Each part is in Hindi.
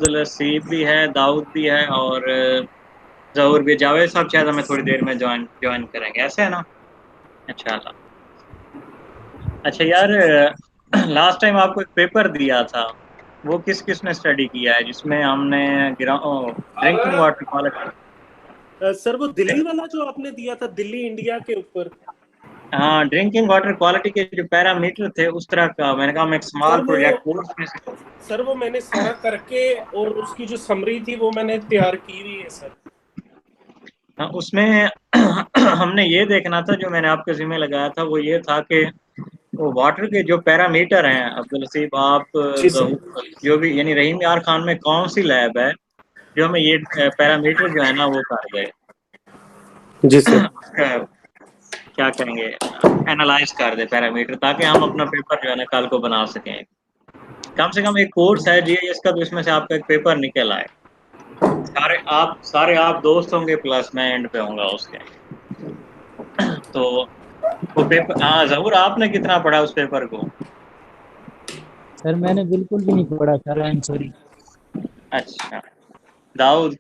सीब भी है, दाऊद भी है और जहूर भी। जावेद साहब शायद हमें थोड़ी देर में ज्वाइन करेंगे, ऐसे है ना? इंशाल्लाह। अच्छा यार, लास्ट टाइम आपको एक पेपर दिया था, वो किस किस ने स्टडी किया है, जिसमें हमने ड्रिंकिंग वाटर क्वालिटी। सर वो दिल्ली वाला जो आपने दिया था, दिल्ली इंडिया के ऊपर। हाँ, ड्रिंकिंग वाटर क्वालिटी के जो पैरामीटर थे उस तरह का, मैंने कहा हम एक स्मॉल सर वो प्रोजेक्ट कोर्स में से। सर वो मैंने सारा करके, और उसकी जो समरी थी वो मैंने तैयार की हुई है सर। हाँ, उसमें हमने ये देखना था, जो मैंने आपके जिम्मे लगाया था वो ये था कि वो वाटर के जो पैरामीटर हैं, अब्दुल लतीफ आप जी सर। जो भी, यानी रहीम यार खान में कौन सी लैब है जो हमें ये पैरामीटर जो है ना वो कर दे, जी सर। क्या कहेंगे, एनालाइज कर दे पैरामीटर, ताकि हम अपना पेपर जो है ना कल को बना सकें। कम से कम एक कोर्स है जीआईएस का, तो इसमें से आपका एक पेपर निकल आए। सारे आप दोस्त होंगे, प्लस मैं एंड पे होऊंगा उसके। तो वो पेपर, हाँ जहूर, आपने कितना पढ़ा उस पेपर को? सर मैंने बिल्कुल भी नहीं पढ़ा सर, आई एम सॉरी। अच्छा, दाऊद?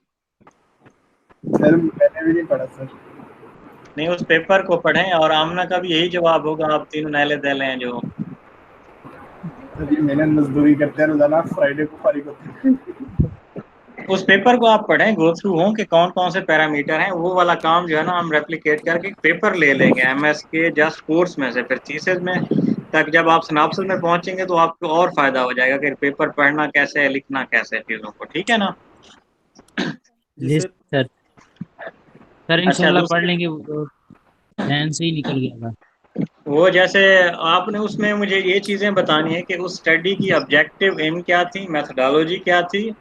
सर मैंने भी नहीं पढ़ा सर। नहीं, उस पेपर को पढ़ें, और आमना का भी यही जवाब होगा, आप तीनों नैले दैले हैं जो। सर मेहनत मजदूरी करते हैं रोजाना, फ्राइडे को फारिग होते हैं। उस पेपर को आप पढ़ें, गो थ्रू हों कि कौन कौन से पैरामीटर हैं, वो वाला काम जो है ना हम रेप्लिकेट करके पेपर ले लेंगे एमएस के जस्ट कोर्स में से, फिर थीसिस में, तक जब आप सिनॉप्सिस में पहुंचेंगे तो आपको और फायदा हो जाएगा कि पेपर पढ़ना कैसे है, लिखना कैसे है चीजों को। ठीक है ना? जी जी सर। सर। सर अच्छा, इंशाल्लाह पढ़ दूसरी, लेंगे, वो ध्यान से ही निकल गया था। वो जैसे आपने उसमें मुझे ये चीजें बतानी है कि उस स्टडी की ऑब्जेक्टिव एम क्या थी, मेथोडोलॉजी क्या थी,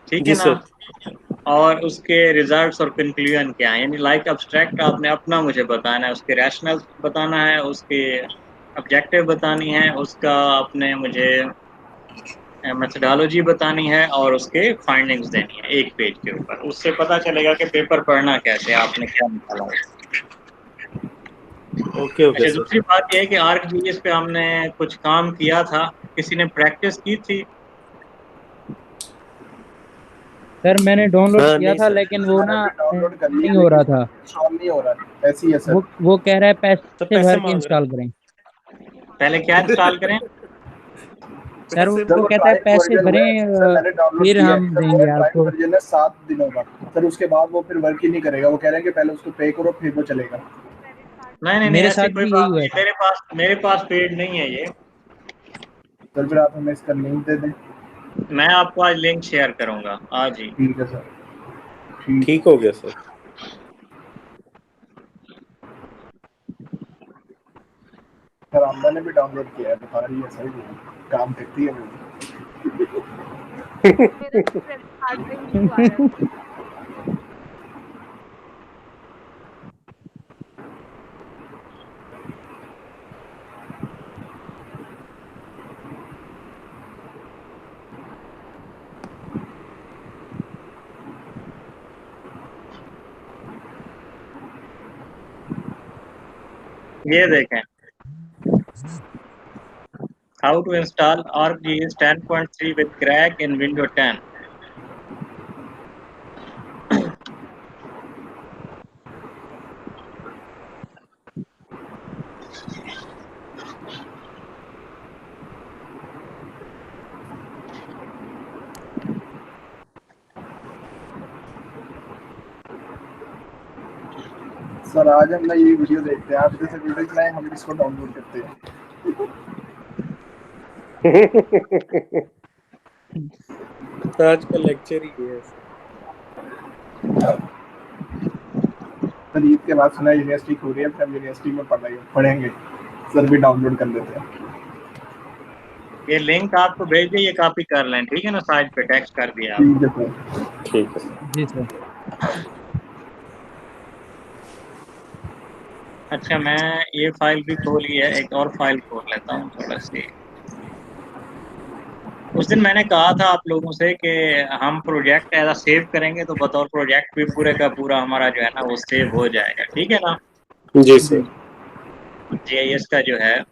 ठीक है जी ना? सर। और उसके रिजल्ट्स और कंक्लूजन क्या है, यानी लाइक अब्स्ट्रैक्ट आपने अपना मुझे बताना है, उसके रैशनल बताना है, उसके ऑब्जेक्टिव बतानी है, उसका आपने मुझे मेथोडोलॉजी बतानी है, और उसके फाइंडिंग्स देनी है एक पेज के ऊपर। उससे पता चलेगा कि पेपर पढ़ना कैसे, आपने क्या निकाला। ओके ओके अच्छा, सर। दूसरी बात यह है कि आर्कजीएस पे हमने कुछ काम किया था, किसी ने प्रैक्टिस की थी? सर मैंने डाउनलोड किया नहीं था, सर। लेकिन वो मैंने ना भी डाउनलोड कर लिया नहीं हो लेकिन रहा था। इंस्टॉल नहीं हो रहा है, ऐसी है सर। वो कह रहा है तो पैसे पैसे भर के मांग रहा इंस्टॉल करें। पहले क्या इंस्टॉल करें? सर पैसे सर वो वो कहता है ट्रायल पैसे वर्जन भरें, है सर, मैंने डाउनलोड फिर किया है हम सर, मेरा देंगे ट्रायल आपको। वर्जन है 7 दिनों का सर, उसके बाद वो फिर वर्क ही नहीं करेगा, वो कह रहे हैं कि पहले उसको पे करो फिर वो चलेगा। नहीं नहीं नहीं, मेरे ऐसी साथ कोई भी यही बात हुआ नहीं, था। मेरे पास पेड नहीं है ये। सर फिर आप हमें इसका लिंक दे दें। मैं आपको आज लिंक शेयर करूंगा आज ही। ठीक है सर। ठीक। ठीक हो गया सर। सर आमदा ने भी डाउनलोड किया है, बता रही है सर, वो काम करती है वो। मेरा तो क्रेडिट कार्ड पे ही हुआ है। ये देखें, how to install ArcGIS 10.3 with crack in window 10। Sir आज हम ना ये वीडियो देखते हैं, आप जैसे वीडियो चलाएं हम इसको डाउनलोड करते हैं। आज का लेक्चर ही है सर। सर ईद के बाद सुना यूनिवर्सिटी खुल रही है, फिर हम यूनिवर्सिटी में पढ़ेंगे, सर भी डाउनलोड कर लेते हैं। ये लिंक आपको भेज दिए, ये कॉपी कर लें, ठीक है ना? साइड पे टेक्स्ट कर दिया आप। ठीक है सर। ठीक है सर। जी सर। अच्छा, मैं ये फाइल भी खोली है, एक और फाइल खोल लेता हूँ थोड़ा सी। उस दिन मैंने कहा था आप लोगों से कि हम प्रोजेक्ट ऐसा सेव करेंगे तो बतौर प्रोजेक्ट भी पूरे का पूरा हमारा जो है ना वो सेव हो जाएगा, ठीक है ना? जी जी। सर। जीआईएस का जो है,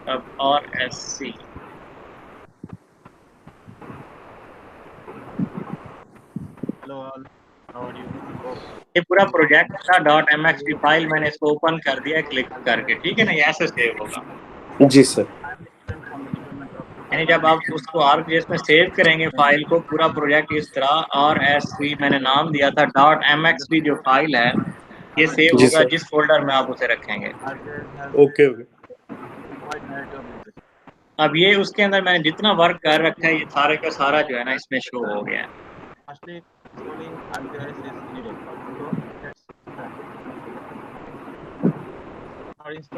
अब और एससी, ये पूरा प्रोजेक्ट का .mxp फाइल मैंने इसको ओपन कर दिया क्लिक करके, ठीक है ना, ये ऐसे सेव होगा। जी सर। यानी जब आप उसको आर्कजीएस में सेव करेंगे फाइल को, पूरा प्रोजेक्ट इस तरह RSV मैंने नाम दिया था .mxp जो फाइल है ये सेव जी होगा सर। जिस फोल्डर में आप उसे रखेंगे। Okay okay. अब ये उसके अंदर मैंने जितना वर्क कर रखा है ये सारे का सारा जो है ना इसमें शो हो गया है।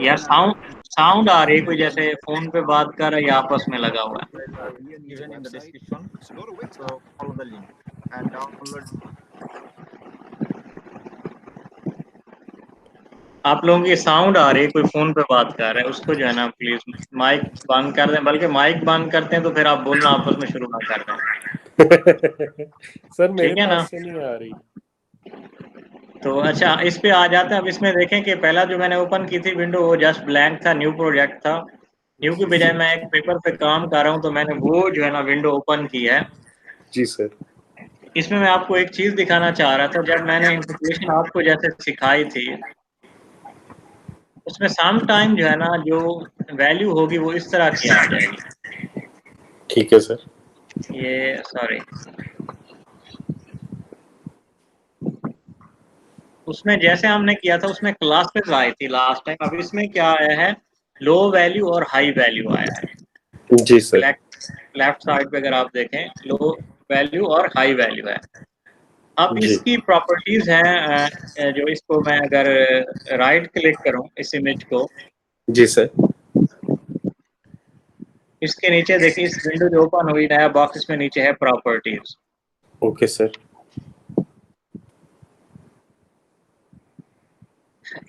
यार साउंड आ रही है कोई, जैसे फोन पे बात कर रहा है या आपस में लगा हुआ है। आप लोगों की साउंड आ रही है, कोई फोन पे बात कर रहा है, उसको जो है ना प्लीज माइक बंद कर दें, बल्कि माइक बंद करते हैं तो फिर आप बोलना आपस में शुरू ना कर दें। सर मेरे ठीक है ना। पास से नहीं आ रही। तो अच्छा इस पे आ जाते हैं। अब इसमें देखें कि पहला जो मैंने ओपन की थी विंडो वो जस्ट ब्लैंक था, न्यू प्रोजेक्ट था। न्यू की बजाय मैं एक पेपर पे काम कर रहा हूँ तो मैंने वो जो है ना विंडो ओपन की है। जी सर। इसमें मैं आपको एक चीज दिखाना चाह रहा था, जब मैंने इंटीग्रेशन आपको जैसे सिखाई थी उसमें सम टाइम जो है ना जो वैल्यू होगी वो इस तरह की आ जाएगी। ठीक है सर। ये सॉरी, उसमें जैसे हमने किया था उसमें क्लासेस आई थी लास्ट टाइम, अब इसमें क्या आया है, लो वैल्यू और हाई वैल्यू आया है। जी सर। लेफ्ट साइड पे अगर आप देखें लो वैल्यू और हाई वैल्यू है। अब जी इसकी प्रॉपर्टीज हैं जो इसको मैं अगर राइट क्लिक करूं इस इमेज को, जी सर। इसके नीचे देखिए इस विंडो जो ओपन हुई नया बॉक्स, इसमें नीचे है प्रॉपर्टीज। Okay sir.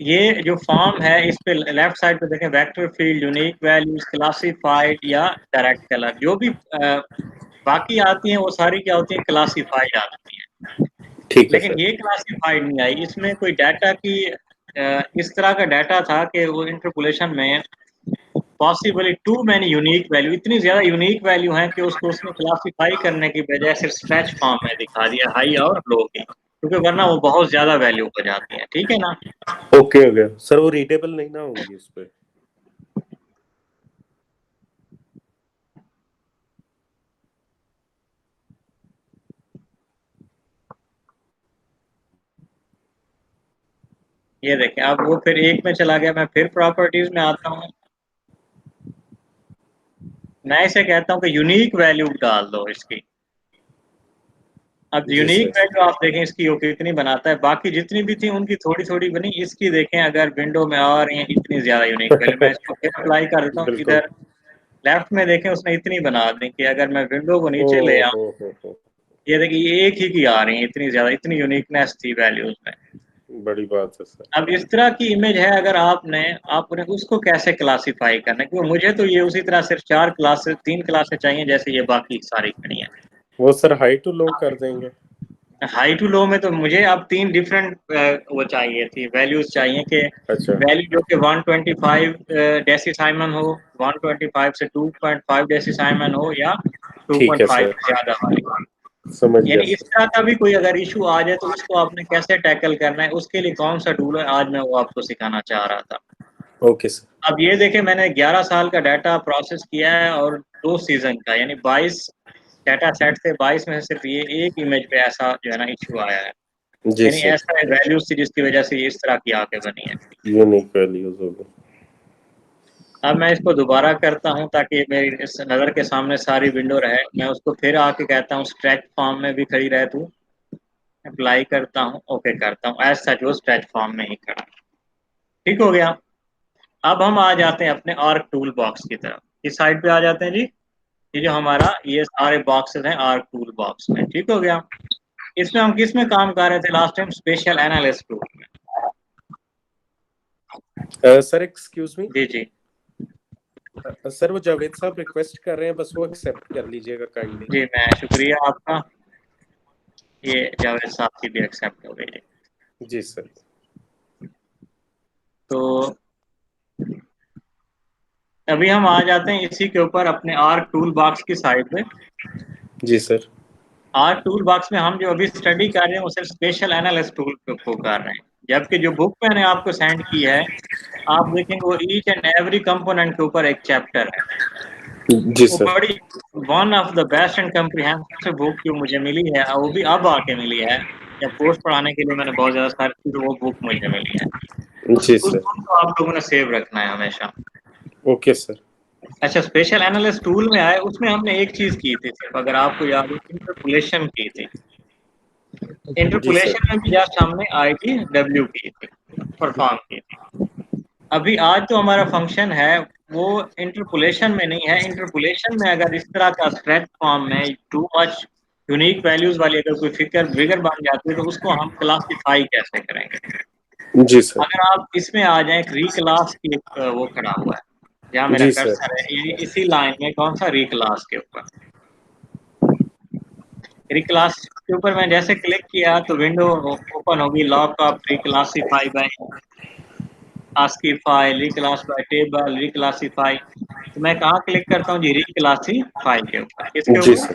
ये जो फॉर्म है इस पे लेफ्ट साइड पे देखें vector field, unique values, classified या डायरेक्ट कलर, जो भी बाकी आती हैं वो सारी क्या होती हैं, क्लासिफाइड आती हैं। ठीक है लेकिन सर। ये क्लासिफाइड नहीं आई, इसमें कोई डाटा की इस तरह का डाटा था कि वो इंटरपोलेशन में possibly too many unique value, इतनी ज्यादा यूनिक वैल्यू है कि उसको उसने क्लासिफाई करने की बजाय सिर्फ स्ट्रेच फॉर्म में दिखा दिया हाई और लो की, क्योंकि वरना वो बहुत ज्यादा वैल्यू हो जाती है। ठीक है ना। ओके हो गया सर, वो रीडेबल नहीं ना होंगी उस पे। ये देखें अब वो फिर एक में चला गया, मैं फिर प्रॉपर्टीज में आता हूँ, मैं इसे कहता हूँ कि यूनिक वैल्यू डाल दो इसकी। अब जी यूनिक सर। वैल्यू आप देखें इसकी वो कितनी बनाता है, बाकी जितनी भी थी उनकी थोड़ी थोड़ी बनी, इसकी देखें अगर विंडो में आ रही है इतनी ज्यादा यूनिक वैल्यू। मैं इसको फिर अप्लाई कर देता हूँ, बिल्कुल। इधर लेफ्ट में देखें उसने इतनी बना दी कि अगर मैं विंडो को ओ नीचे ले आऊँ, हो। ये देखिए ये एक ही की आ रही है, इतनी ज्यादा इतनी यूनिकनेस थी वैल्यूज में। बड़ी बात है सर। अब इस तरह की इमेज है, अगर आपने उसको कैसे क्लासिफाई करना है, क्योंकि मुझे तो ये उसी तरह सिर्फ 3 क्लासेस चाहिए जैसे ये बाकी सारी खड़ी हैं। वो सर हाई टू लो कर देंगे। हाई टू लो में तो मुझे अब 3 डिफरेंट वो चाहिए थी, वैल्यूज चाहिए कि अच्छा। वैल्यू जो कि 125 डेसिसाइमन हो, 125 से 2.5 डेसिसाइमन हो या ठीक है 2.5 सर, ज्यादा वाली। समझ गया यानी इस सर। तरह का भी कोई अगर इशू आ जाए तो उसको आपने कैसे टैकल करना है, उसके लिए कौन सा टूल है, आज मैं वो आपको सिखाना चाह रहा था। Okay sir. अब ये देखें मैंने 11 साल का डाटा प्रोसेस किया है और 2 सीजन का, यानी 22 डाटा सेट से 22 में से सिर्फ ये एक इमेज पे ऐसा जो है ना इशू आया है। जी यानी सर। ऐसा वैल्यूज थी जिसकी वजह से ये इस तरह की आके बनी है। यूनिक वैल्यूज होगी। अब मैं इसको दोबारा करता हूं ताकि मेरी इस नज़र के सामने सारी विंडो रहे, मैं उसको फिर आके कहता हूँ स्ट्रेच फॉर्म में भी खड़ी रहे तू, अप्लाई करता हूँ, ओके करता हूँ, एज सच वो स्ट्रेच फॉर्म में ही खड़ा। ठीक हो गया। अब हम आ जाते हैं अपने आर्क टूल बॉक्स की तरफ, इस साइड पे आ जाते हैं जी। ये जो हमारा ये सारे बॉक्सेस हैं आर्क टूल बॉक्स में, ठीक हो गया। इसमें हम किस में काम कर रहे थे last time, special analyst tool में। Sir excuse me. जी जी सर वो जावेद साहब रिक्वेस्ट कर रहे हैं, बस वो एक्सेप्ट कर लीजिएगा काइंडली। जी, मैं शुक्रिया आपका, ये जावेद साहब की भी एक्सेप्ट हो गई। जी सर। तो अभी हम आ जाते हैं इसी के ऊपर अपने आर्क टूल बॉक्स की साइड में। जी सर। आज टूल बॉक्स में हम जो अभी स्टडी कर रहे हैं वो सिर्फ स्पेशल एनालिस्ट टूल को कर रहे हैं, जबकि जो बुक मैंने आपको सेंड की है आप देखेंगे वो ईच एंड एवरी कंपोनेंट के ऊपर एक चैप्टर है। जी वो सर। बड़ी one of the best and comprehensive book जो मुझे मिली है, और वो भी अब आके मिली है। जब कोर्स पढ़ाने के लिए मैंने बहुत ज़्यादा सर्च की तो वो बुक मुझे मिली है। जी उस सर। बुक को आप लोगों ने सेव रखना है हमेशा। Okay sir. अच्छा, स्पेशल एनालिस्ट टूल में आए, उसमें हमने एक चीज़ की थी सिर्फ, अगर आपको याद हो, इंटरपोलेशन की थी। जी इंटरपोलेशन सर। में भी जस्ट हमने IDW की थी, परफॉर्म की थी। अभी आज जो हमारा फंक्शन है वो इंटरपोलेशन में नहीं है। इंटरपोलेशन में अगर इस तरह का स्ट्रेच फॉर्म में टू मच यूनिक वैल्यूज वाली अगर कोई फिगर बन जाती है तो उसको हम क्लासिफाई कैसे करेंगे। जी सर। अगर आप इसमें आ जाए, रीक्लास की वो खड़ा हुआ है जहाँ मेरा जी सर। कर्सर है, यानी इसी लाइन में कौन सा रीक्लास के ऊपर, रिक्लास के ऊपर मैं जैसे क्लिक किया तो विंडो ओपन होगी, lock of reclassify by ASCII file, reclassify table, reclassify. तो मैं कहाँ क्लिक करता हूँ जी? रिक्लासिफाई के ऊपर। किसके जी ऊपर? सर।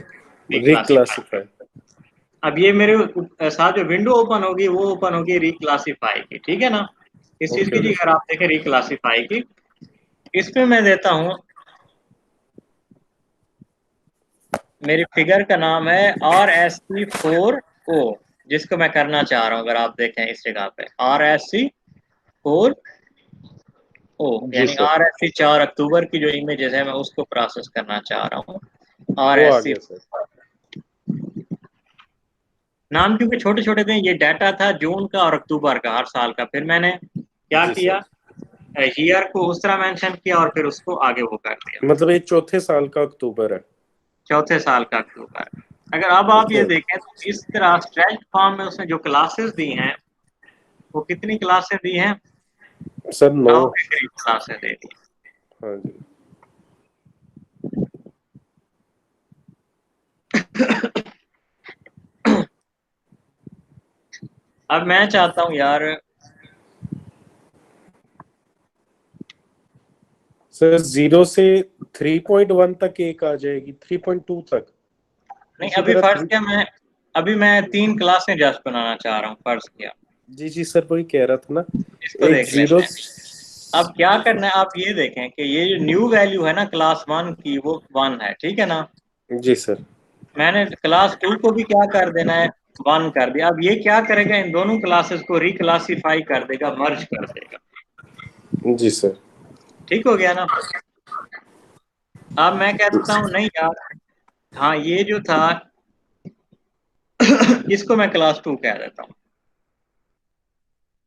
रिक्लासिफाई। रिक्लासिफाई। अब ये मेरे साथ जो विंडो ओपन होगी वो ओपन होगी रिक्लासिफाई की, ठीक है ना। इस चीज की ओके जी अगर आप देखें रिक्लासिफाई की, इसमें मैं देता हूँ, मेरी फिगर का नाम है RSC4O, जिसको मैं करना चाह रहा हूँ। अगर आप देखें इस जगह पे RSC4O, जी यानी सर। RSC 4 अक्टूबर की जो इमेजेस है मैं उसको प्रोसेस करना चाह रहा हूँ। वो आ RSC गया सर। नाम क्योंकि छोटे छोटे थे, ये डाटा था जून का और अक्टूबर का, हर साल का। फिर मैंने क्या जी किया, सर। ईयर को उस तरह मेंशन किया और फिर उसको आगे वो कर दिया, मतलब ये चौथे साल का अक्टूबर है। चौथे साल का अक्टूबर। अगर अब आप ये ओके देखें तो इस तरह स्ट्रेच फॉर्म में उसने जो क्लासेस दी हैं वो कितनी क्लासेस दी हैं? सर 9। 9 के करीब क्लासेस दे दी। हाँ जी। अब मैं चाहता हूँ यार, सर 0 से 3.1 तक एक आ जाएगी, 3.2 तक। नहीं इसी अभी तरह फर्ज किया मैं 3 क्लासें जस्ट बनाना चाह रहा हूँ, फर्ज किया। जी जी सर, वही कह रहा था ना। इसको एक देख लेते 0। हैं। अब क्या करना है, आप ये देखें कि ये जो न्यू वैल्यू है ना क्लास 1 की, वो 1 है, ठीक है ना। जी सर। मैंने क्लास 2 को भी क्या कर देना है, 1 कर दिया। अब ये क्या करेगा, इन दोनों क्लासेस को रिक्लासिफाई कर देगा, मर्ज कर देगा। जी सर। ठीक हो गया ना। अब मैं कहता हूँ नहीं यार, हाँ ये जो था इसको मैं क्लास 2 कह देता हूँ।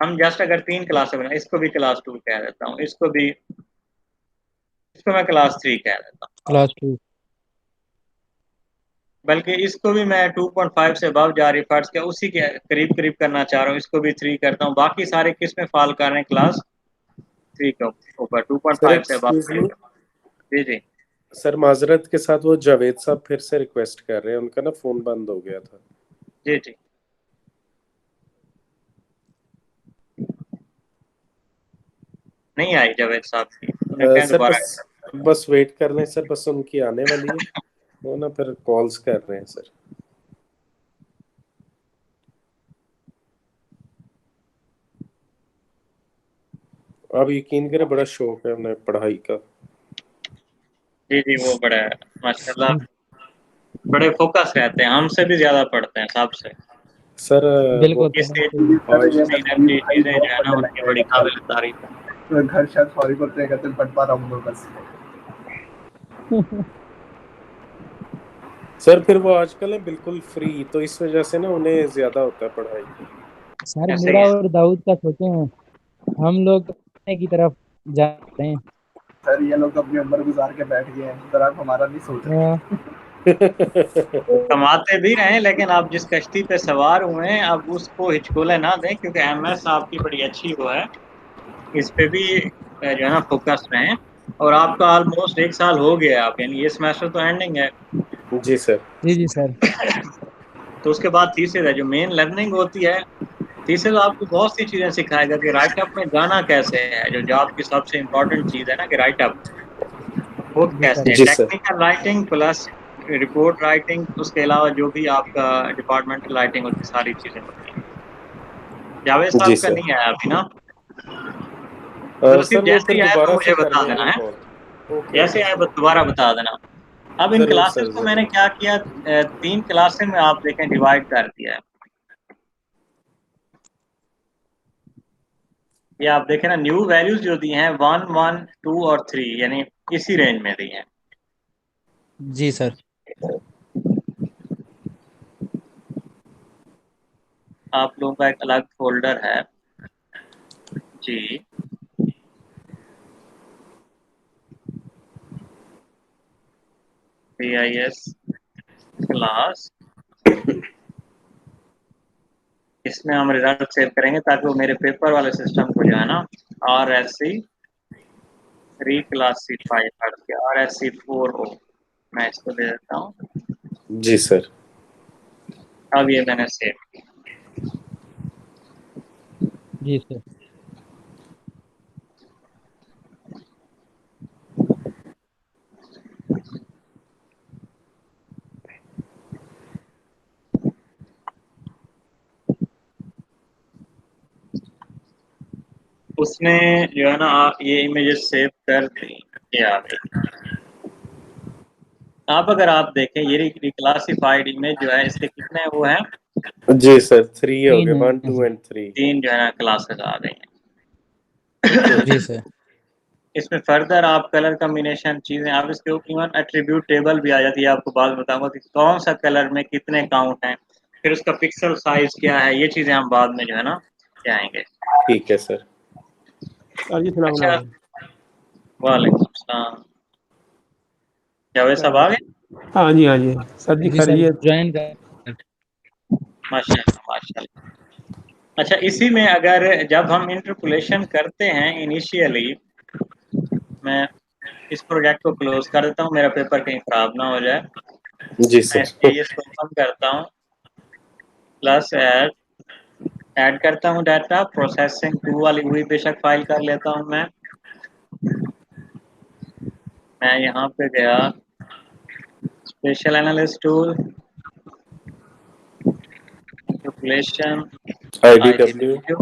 हम जस्ट अगर 3 क्लासें बना, इसको भी क्लास 2 कह देता हूँ, इसको मैं क्लास 3 कह देता हूँ। क्लास 2। बल्कि इसको भी मैं 2.5 से अबव जा रही फर्ज के उसी के करीब करीब करना चाह रहा हूँ। इसको भी 3 करता हूँ। बाकी सारे किस में फॉल कर रहे हैं? क्लास 3 के ऊपर, sir 2.5 say excuse me, above. जी जी। सर माजरत के साथ वो जावेद साहब फिर से रिक्वेस्ट कर रहे हैं, उनका ना फोन बंद हो गया था। जी जी। नहीं आई जावेद साहब की, उन्हें कहें सर दोबारा। बस वेट कर रहे हैं सर, बस उनकी आने वाली है। वो ना फिर कॉल्स कर रहे हैं सर। आप यकीन करें, बड़ा शौक है उन्हें पढ़ाई का। जी जी, वो बड़ा माशाल्लाह बड़े फोकस रहते हैं, हमसे भी ज्यादा पढ़ते हैं सबसे। सर वो बिल्कुल इसलिए आज ये एनर्जी भाई चीजें बहुत जो है ना पढ़ने लग उनकी गए बड़ी हैं काबिल तारीफ है। तो घर शायद सॉरी बोलते हैं, कहते हैं पढ़ पा रहा हूँ बस। सर फिर वो आजकल है बिल्कुल फ्री, तो इस वजह से ना उन्हें ज्यादा होता है पढ़ाई। सर ऐसे ही मेरा है। और दाऊद का सोचे हैं, हम लोग पढ़ने की तरफ जा रहे हैं। सर ये लोग अपनी उम्र गुजार के बैठ गए हैं, सर आप हमारा नहीं सोच रहे। हाँ, कमाते भी रहे, लेकिन आप जिस कश्ती पे सवार हुए हैं अब उसको हिचकोले ना दें, क्योंकि MS आपकी बड़ी अच्छी वो है, इस पे भी जो है ना फोकस रहें। और आपका ऑलमोस्ट 1 साल हो गया, आप यानी ये सेमेस्टर तो एंडिंग है। जी सर। जी जी सर। तो उसके बाद थीसिस है, जो मेन लर्निंग होती है। थीसिस आपको बहुत सी चीजें सिखाएगा कि राइटअप में जाना कैसे है, जो जॉब की सबसे इम्पोर्टेंट चीज है ना कि राइटअप वो जी सर। कैसे है। जी sir. Technical writing plus report writing, उसके अलावा जो भी आपका डिपार्टमेंटल राइटिंग होती है, सारी चीज़ें होती हैं। जावेद जी साहब का सर। नहीं आया अभी ना, तो सर सिर्फ वो जैसे फिर ही आया तो दोबारा से मुझे कर बता लेंगे देना है, कॉल। ओके जैसे ओके आया सर, बस दोबारा बता देना। अब इन जरूर क्लासेस सर को मैंने जरूर। क्या किया, 3 क्लासेस में आप देखें डिवाइड कर दिया है। ये आप देखें ना, न्यू वैल्यूज जो दी हैं 1, 1, 2 और 3, यानी इसी रेंज में दी हैं। जी सर। आप लोगों का एक अलग फोल्डर है जी, BIS क्लास, इसमें हम रिजल्ट सेव करेंगे ताकि वो मेरे पेपर वाले सिस्टम को जो है ना RSC रिक्लासीफाई करके RSC 4 हो, मैं इसको दे देता हूँ। जी सर। अब ये मैंने सेव किया। जी सर। उसने जो है ना ये इमेजेस सेव कर दी, ये आ गई। आप अगर आप देखें ये रिक्लासिफाइड इमेज जो है, इसके कितने वो हैं, जी सर, 3 हो 3 गए, हैं 1 2 सर। एंड 3। 3 जो है ना क्लासेस आ गई ओके हैं। जी सर। इसमें फर्दर आप कलर कम्बिनेशन चीज़ें, आप इसके ऊपर इवन एट्रीब्यूट टेबल भी आ जाती है, आपको बाद में बताऊंगा कि कौन सा कलर में कितने काउंट हैं, फिर उसका पिक्सल साइज क्या है, ये चीज़ें हम बाद में जो है ना जाएंगे। ठीक है सर। जी सलाम अच्छा, अलैकुम। वालेकुम सलाम। जावेद साहब आ गए? हाँ जी हाँ जी सर जी जी सर, खैरियत। ज्वाइन कर। माशाल्लाह माशाल्लाह। अच्छा, इसी में अगर जब हम इंटरपोलेशन करते हैं इनिशियली, मैं इस प्रोजेक्ट को क्लोज कर देता हूँ, मेरा पेपर कहीं खराब ना हो जाए। जी मैं सर। इसलिए इसको ओपन करता हूँ, प्लस ऐड करता हूँ डाटा, प्रोसेसिंग 2 वाली हुई बेशक फाइल कर लेता हूँ मैं यहाँ पे गया, special analyst tool, interpolation, IDW। IDW,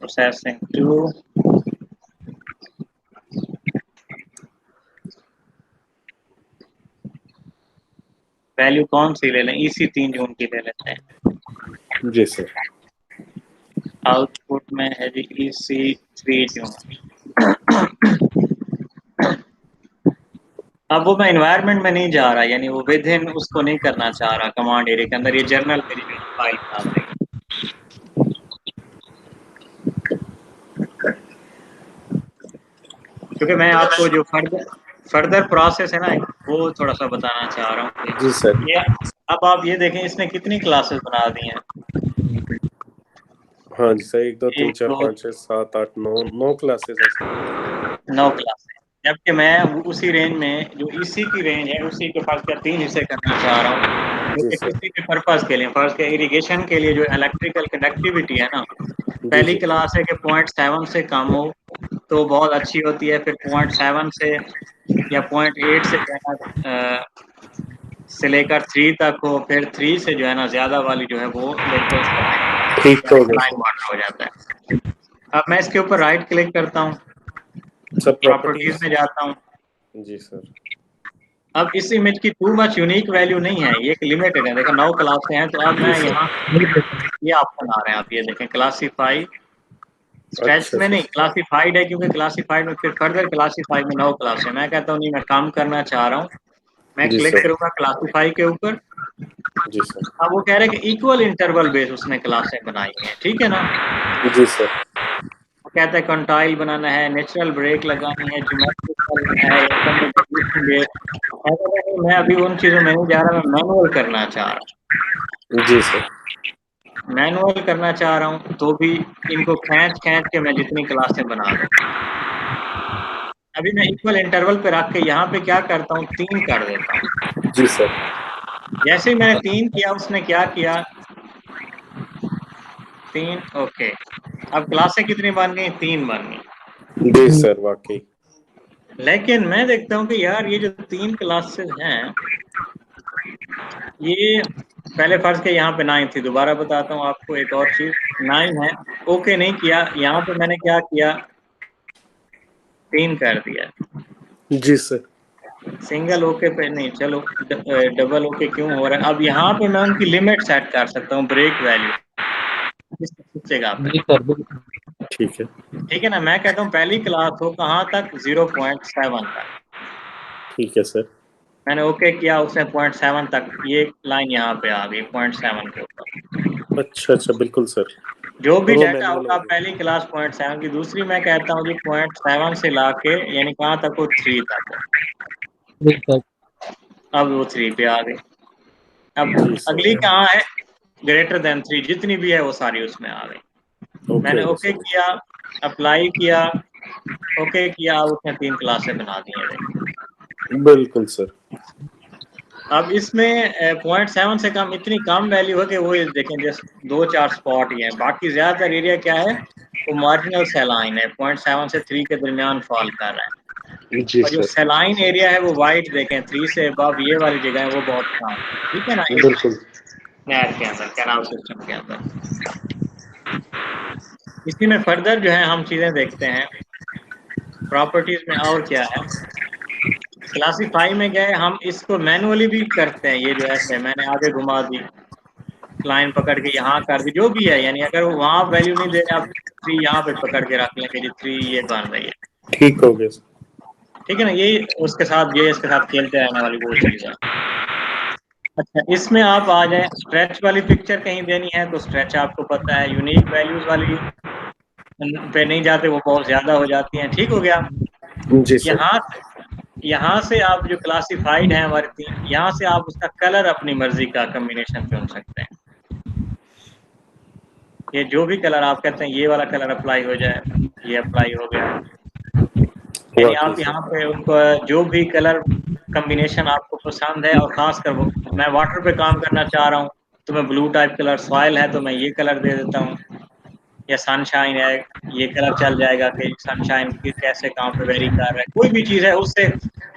processing 2, value कौन सी ले लें, EC 3 जून की ले लेते हैं। जी सर। आउटपुट में है जी EC 3 जून। अब वो मैं इन्वायरमेंट में नहीं जा रहा, यानी वो विद इन उसको नहीं करना चाह रहा कमांड एरिया के अंदर, ये जर्नल मेरी फाइल बना देगा। क्योंकि मैं आपको जो फर्दर प्रोसेस है ना, वो थोड़ा सा बताना चाह रहा हूँ जी सर। कि ये, अब आप ये देखें इसने कितनी क्लासेस बना दी हैं। हाँ जी सर, 1 2 3 1 4 2 5 6 7 8 9 क्लासेस है सर। 9 क्लासेस, जबकि मैं उसी रेंज में जो EC की रेंज है उसी के पास का 3 हिस्से करना चाह रहा हूँ, जो जी कि सर। किसी भी पर्पज के लिए, फर्ज के इरिगेशन के लिए जो इलेक्ट्रिकल कंडक्टिविटी है ना, जी पहली जी। क्लास है कि 0.7 से कम हो तो बहुत अच्छी होती है, फिर 0.7 से या 0.8 से जो है ना से लेकर 3 तक हो, फिर 3 से जो है ना ज़्यादा वाली जो है वो बिल्कुल ठीक हो गया लाइन सर। वाटर हो जाता है। अब मैं इसके ऊपर राइट क्लिक करता हूँ, सब प्रॉपर्टीज प्रॉपर्टीज। में जाता हूँ। जी सर। अब इस इमेज की टू मच यूनिक वैल्यू नहीं है, ये लिमिटेड है, देखो 9 क्लास हैं, तो अब जी मैं सर। यहाँ ये ऑप्शन आ रहे हैं, आप ये देखें क्लासीफाई, स्ट्रेच अच्छा में नहीं, सर। क्लासीफाइड है, क्योंकि क्लासीफाइड में फिर फर्दर क्लासीफाई में 9 क्लास है। मैं कहता हूँ नहीं, मैं काम करना चाह रहा हूँ, मैं जी क्लिक सर। करूँगा क्लासीफाई के ऊपर। जी सर। अब वो कह रहे हैं कि इक्वल इंटरवल बेस उसने क्लासें बनाई हैं, ठीक है ना। जी सर। वो कहता है कंटाइल बनाना है, नेचुरल ब्रेक लगानी है, ज्योमेट्रिकल है, ऐसा नहीं, मैं अभी उन चीज़ों में नहीं जा रहा, मैं मैनुअल करना चाह रहा हूँ। जी सर। मैनुअल करना चाह रहा हूँ, तो भी इनको खींच के मैं जितनी क्लासें बना दूँ। अभी मैं इक्वल इंटरवल पे रख के यहाँ पे क्या करता हूँ, 3 कर देता हूँ। जी सर। जैसे ही मैंने 3 किया, उसने क्या किया, 3 ओके। अब क्लासें कितनी बन गई, 3 बन गई। जी सर, वाकई। लेकिन मैं देखता हूँ कि यार ये जो 3 क्लासेस हैं, ये पहले फर्ज के यहाँ पे 9 थी। दोबारा बताता हूँ आपको एक और चीज, 9 है, ओके नहीं किया, यहाँ पे मैंने क्या किया, 3 कर दिया। जी सर। सिंगल ओके पे नहीं, चलो डबल ओके क्यों हो रहा है। अब यहाँ पे मैं उनकी लिमिट सेट कर सकता हूँ, ब्रेक वैल्यू इस जगह पे। जी सर, बिल्कुल। ठीक है। ठीक है ना, मैं कहता हूँ पहली क्लास हो कहाँ तक, 0.7 तक। ठीक है सर। मैंने ओके किया, उसने 0.7 तक, ये लाइन यहाँ पे आ गई 0.7 के ऊपर। अच्छा, बिल्कुल सर। जो भी और वो डाटा मैनुअल होगा हो गया। पहली क्लास 0.7 की, दूसरी मैं कहता हूँ जी 0.7 से लाके यानी कहाँ तक हो, 3 तक हो। जी सर। अब वो 3 पे आ गई। अब जी अगली सर। कहाँ है, ग्रेटर देन 3, जितनी भी है वो सारी उसमें आ गई। ओके मैंने ओके ओके सर। किया, अप्लाई किया, ओके किया, अब उसने 3 क्लासें बना दी हैं। बिल्कुल सर। अब इसमें 0.7 से कम, इतनी कम वैल्यू है कि वो देखें जस्ट 2-4 स्पॉट ही हैं, बाकी ज्यादातर एरिया क्या है, वो मार्जिनल सेलाइन है, 0.7 से 3 के दरमियान फॉल कर रहा है। जी और जो सर। सेलाइन एरिया है वो वाइट देखें, 3 से अबव ये वाली जगह है वो बहुत कम है। ठीक है ना, इस बिल्कुल। नहर के अंदर, कैनाल सिस्टम के अंदर। इसी में फर्दर जो है हम चीजें देखते हैं प्रॉपर्टीज में, और क्या है, क्लासीफाई में गए हम, इसको मैनुअली भी करते हैं। ये जो ऐसे मैंने आगे घुमा दी, लाइन पकड़ के यहाँ कर दी, जो भी है, यानी अगर वो वहाँ वैल्यू नहीं दे रहे, आप 3 यहाँ पे पकड़ के रख लेंगे जी, 3 ये बन रही है। ठीक हो गया सर। ठीक है ना, ये उसके साथ, ये इसके साथ खेलते रहने वाली वो चीज है। अच्छा, इसमें आप आ जाए, स्ट्रेच वाली पिक्चर कहीं देनी है तो स्ट्रेच आपको पता है, यूनिक वैल्यूज वाली पे नहीं जाते, वो बहुत ज्यादा हो जाती हैं। ठीक हो गया। जी सर। यहाँ से आप जो क्लासिफाइड है हमारे 3, यहाँ से आप उसका कलर अपनी मर्जी का कॉम्बिनेशन चुन सकते हैं। ये जो भी कलर आप कहते हैं ये वाला कलर अप्लाई हो जाए, ये अप्लाई हो गया। यानी वाकई आप सर। यहाँ पे उनको जो भी कलर कॉम्बिनेशन आपको पसंद है, और खासकर वो, मैं वाटर पे काम करना चाह रहा हूँ तो मैं ब्लू टाइप कलर, सॉइल है तो मैं ये कलर दे देता हूँ, या सनशाइन है ये कलर चल जाएगा कि सनशाइन कैसे कहाँ पे वेरी कर रहा है, कोई भी चीज़ है उससे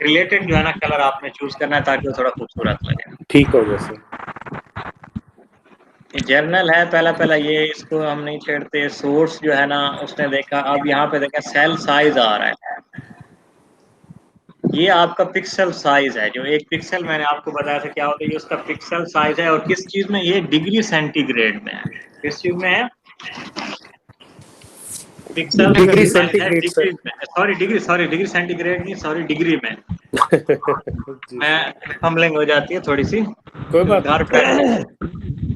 रिलेटेड जो है ना कलर आपने चूज करना है ताकि वो थोड़ा खूबसूरत लगे। ठीक हो गया सर। ये जर्नल है, पहला ये, इसको हम नहीं छेड़ते। सोर्स जो है ना उसने देखा, अब यहाँ पे देखा सेल साइज आ रहा है, ये आपका पिक्सल साइज है। जो एक पिक्सल मैंने आपको बताया था क्या होता है, ये उसका पिक्सल साइज है। और किस चीज में, ये डिग्री सेंटीग्रेड में है। किस चीज में है, पिक्सल डिग्री साइज है सेंटीग्रेड डिग्री सर। में, डिग्री सेंटीग्रेड नहीं, सॉरी, डिग्री में। जी मैं सर। फंबलिंग हो जाती है थोड़ी सी, कोई बात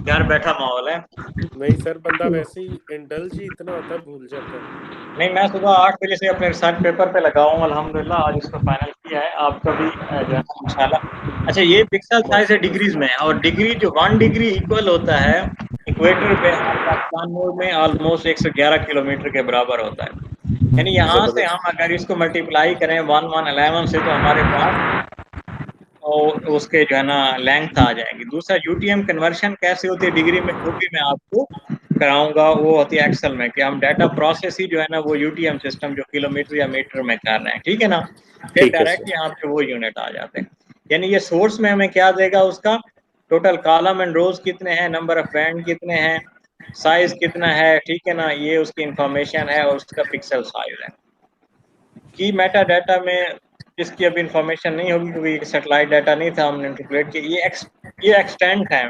घर बैठा माहौल है। नहीं सर, बंदा वैसे ही इंडल्ज ही इतना होता है, भूल जाता है। नहीं, मैं सुबह 8 बजे से अपने रिसर्च पेपर पे लगा हूँ अल्हम्दुलिल्लाह, आज इसको फाइनल किया है। आपका भी जो है इंशाल्लाह। अच्छा, ये पिक्सल साइज है माशाल्लाह डिग्रीज सर। में, और डिग्री जो 1 डिग्री इक्वल होता है इक्वेटर पे पाकिस्तान मोड में ऑलमोस्ट 111 किलोमीटर के बराबर होता है। यानी यहाँ से जबरदस्त। हम अगर इसको मल्टीप्लाई करें 1111 से, तो हमारे पास और उसके जो है ना लेंथ आ जाएगी। दूसरा, यूटीएम कन्वर्शन कैसे होती है डिग्री में, वो भी मैं आपको कराऊंगा। वो होती है एक्सेल में, कि हम डाटा प्रोसेस ही जो है ना वो यूटीएम सिस्टम जो किलोमीटर या मीटर में कर रहे हैं। ठीक है ना, फिर ठीक है डायरेक्ट सर। यहाँ पे वो यूनिट आ जाते हैं। यानी ये सोर्स में हमें क्या देगा, उसका टोटल कॉलम एंड रोज कितने हैं, नंबर ऑफ बैंड कितने हैं, साइज कितना है। ठीक है ना, ये उसकी इंफॉर्मेशन है और उसका पिक्सल साइज है। की मेटा डाटा में इसकी अभी इंफॉर्मेशन नहीं होगी क्योंकि सैटेलाइट डाटा नहीं था, हमने इंटीग्रेट किया। ये एक्सटेंट है,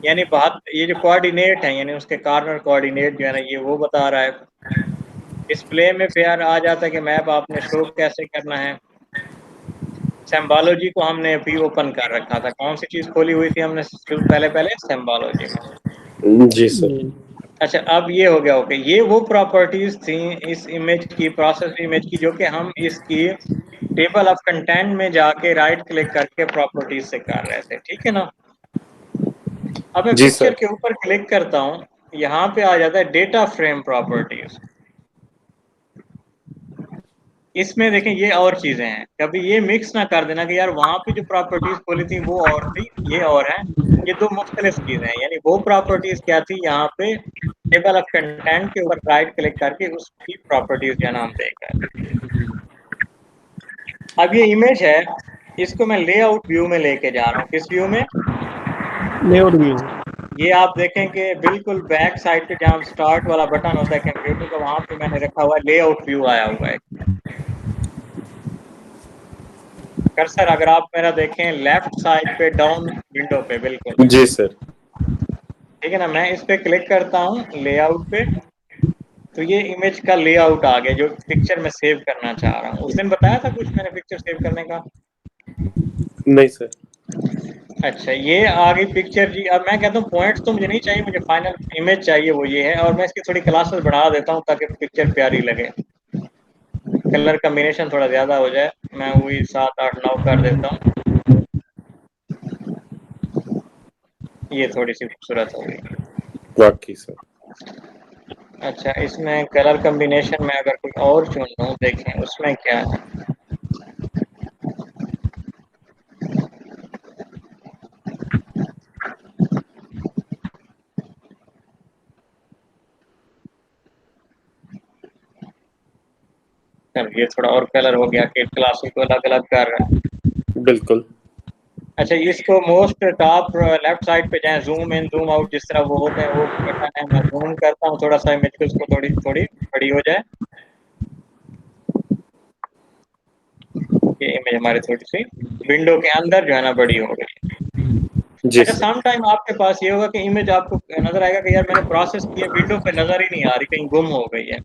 यानी बहुत, ये जो कोऑर्डिनेट है यानी उसके कॉर्नर कोऑर्डिनेट जो है ना ये वो बता रहा है। डिस्प्ले में फिर आ जाता है कि मैप आपने शो कैसे करना है। सिम्बोलॉजी को हमने अभी ओपन कर रखा था, कौन सी चीज खोली हुई थी हमने पहले सिम्बोलॉजी में। जी सर। अच्छा, अब ये हो गया, ओके, ये वो प्रॉपर्टीज थी इस इमेज की, प्रोसेस इमेज की, जो कि हम इसकी टेबल ऑफ कंटेंट में जाके राइट क्लिक करके प्रॉपर्टीज से कर रहे थे। ठीक है ना, अब मैं जी पिक्चर सर। के ऊपर क्लिक करता हूँ, यहाँ पे आ जाता है डेटा फ्रेम प्रॉपर्टीज। इसमें देखें ये और चीजें हैं, कभी ये मिक्स ना कर देना कि यार वहां पे जो प्रॉपर्टीज खोली थी वो और थी, ये और है। ये दो मुख्तलिफ चीजें हैं। यानी वो प्रॉपर्टीज क्या थी, यहाँ पे टेबल ऑफ कंटेंट के ऊपर राइट क्लिक करके उसकी प्रॉपर्टीज जो है ना हम देख रहे हैं। अब ये इमेज है, इसको मैं लेआउट व्यू में लेके जा रहा हूँ। किस व्यू में? Layout view. ये आप देखें कि बिल्कुल बैक साइड पे जहाँ स्टार्ट वाला बटन होता है कंप्यूटर का, वहां पे मैंने रखा हुआ है लेआउट व्यू आया हुआ है। कर्सर अगर आप मेरा देखें लेफ्ट साइड पे डाउन विंडो पे बिल्कुल, जी सर। ठीक है ना। मैं इस पे क्लिक करता हूँ लेआउट पे, तो ये इमेज का लेआउट आ गया जो पिक्चर में सेव करना चाह रहा हूँ। उस दिन बताया था कुछ मैंने पिक्चर सेव करने का? नहीं सर। अच्छा, ये आ गई पिक्चर जी। अब मैं कहता हूँ पॉइंट्स तो मुझे नहीं चाहिए, मुझे फाइनल इमेज चाहिए, वो ये है। और मैं इसकी थोड़ी क्लासेस बढ़ा देता हूँ ताकि पिक्चर प्यारी लगे, कलर कॉम्बिनेशन थोड़ा ज्यादा हो जाए। मैं वही 7, 8, 9 कर देता हूँ, ये थोड़ी सी खूबसूरत हो गई। वाकई सर। अच्छा, इसमें कलर कॉम्बिनेशन में अगर कोई और चुन लूँ, देखें उसमें क्या है। चल, ये थोड़ा और कलर हो गया कि क्लासेस को अलग अलग कर रहा है। बिल्कुल। अच्छा, इसको मोस्ट टॉप लेफ्ट साइड पे जाए, जूम इन जूम आउट जिस तरह वो होते हैं, वो बटन है। मैं जूम करता हूँ थोड़ा सा इमेज को, उसको थोड़ी थोड़ी बड़ी हो जाए। ये इमेज हमारी थोड़ी सी विंडो के अंदर जो है ना बड़ी हो गई। जी अच्छा, सर। सम टाइम आपके पास ये होगा कि इमेज आपको नजर आएगा कि यार मैंने प्रोसेस किया, विंडो पे नजर ही नहीं आ रही, कहीं गुम हो गई है।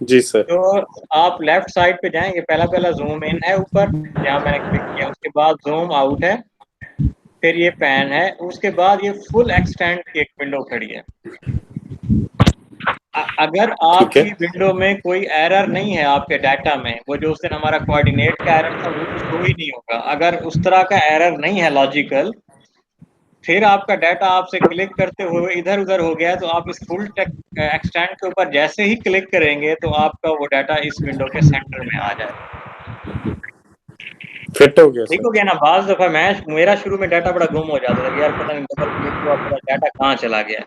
जी सर। तो आप लेफ्ट साइड पे जाएंगे, पहला जूम इन है ऊपर जहाँ मैंने क्लिक किया, उसके बाद जूम आउट है, फिर ये पैन है, उसके बाद ये फुल एक्सटेंड की एक विंडो खड़ी है। अगर ठीक है। आपकी विंडो में कोई एरर नहीं है आपके डाटा में, वो जो उस दिन हमारा कोऑर्डिनेट का एरर था वो तो शो ही नहीं होगा। अगर उस तरह का एरर नहीं है लॉजिकल, फिर आपका डाटा आपसे क्लिक करते हुए इधर उधर हो गया है, तो आप इस फुल एक्सटेंड के ऊपर जैसे ही क्लिक करेंगे तो आपका वो डाटा इस विंडो के सेंटर में आ जाएगा। फिट हो गया ठीक सर। हो गया ना। बाज दफा मेरा शुरू में डाटा बड़ा गुम हो जाता था कि यार पता नहीं डबल क्लिक हुआ पूरा डाटा कहाँ चला गया।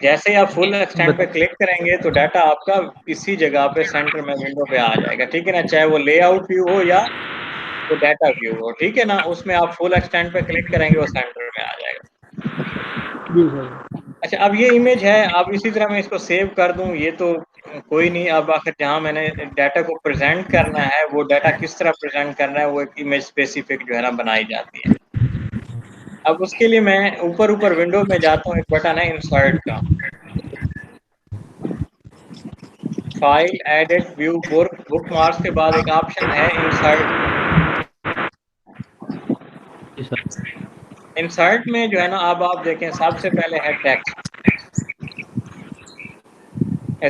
जैसे ही आप फुल एक्सटेंड पे क्लिक करेंगे तो डाटा आपका इसी जगह पे सेंटर में विंडो पे आ जाएगा। ठीक है ना, चाहे वो लेआउट व्यू हो या वो डाटा व्यू हो, ठीक है ना। उसमें आप फुल एक्सटेंड पे क्लिक करेंगे, वो सेंटर में आ जाएगा। जी सर। अच्छा, अब ये इमेज है, अब इसी तरह मैं इसको सेव कर दूं, ये तो कोई नहीं। अब आखिर जहाँ मैंने डाटा को प्रेजेंट करना है, वो डाटा किस तरह प्रेजेंट करना है, वो एक इमेज स्पेसिफिक जो है ना बनाई जाती है। अब उसके लिए मैं ऊपर ऊपर विंडो में जाता हूँ, एक बटन है इंसर्ट का, file edit view book marks के बाद एक ऑप्शन है इंसर्ट। इंसर्ट में जो है ना, अब आप देखें सबसे पहले है टेक्स्ट,